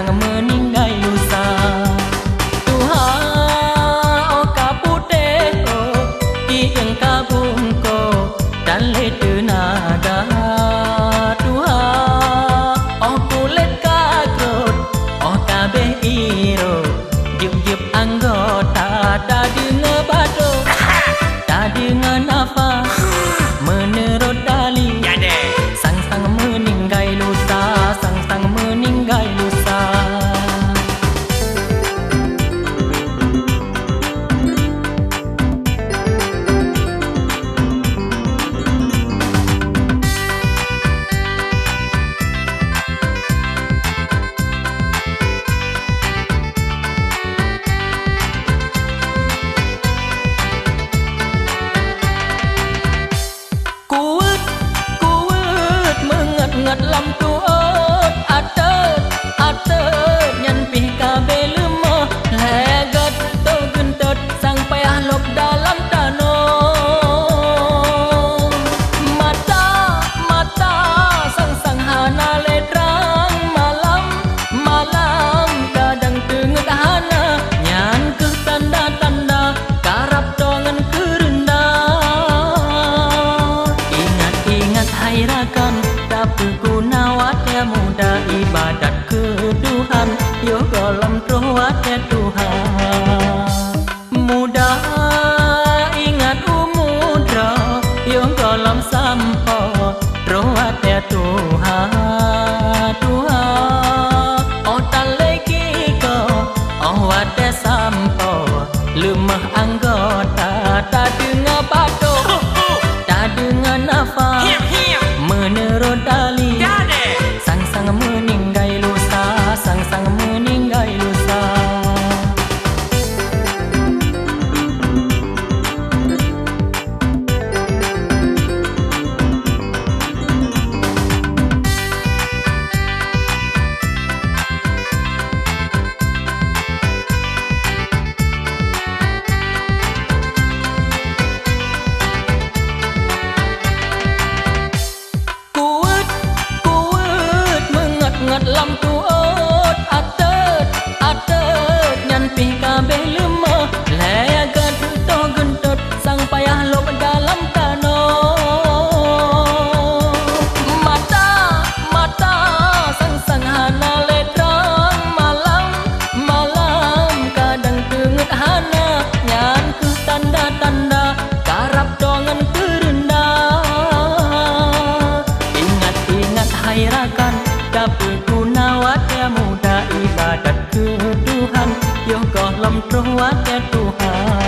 sang meninggal lusa. Tuhan oh kaputeo di engkabungko dan letu nada. Tuhan oh kulit kagrot oh kabeh iro jip anggota tadi ngebado tadi ngenafa menurut dali sang meninggal lusa sang meninggal lusa. Ngật lâm tuốt atet nyan pih kabe lemo legat to gentot sang payah lop dalam tano mata sang hana ledrang malam kadang tenget hana nyan ke tanda karap dongan kerendah ingat hairakan berguna watnya muda ibadat ke Tuhan yo kolam watnya Tuhan muda ingat umudra yo kolam sampo watnya Tuhan oh taleki ko oh watnya sampo lemah anggota tak dengar batuk tak dengar nafas menurut dali sang meninggal lusa sang meninggal lusa. Ngật lâm tuốt atet nyan pih kabeh lemo legat to gentot sang payah lop dalam tano mata sang hana ledrang malam kadang tenget hana nyan ke tanda karap dongan kerendah ingat hairakan berguna watnya muda ibadat ke Tuhan yo kolam watnya Tuhan.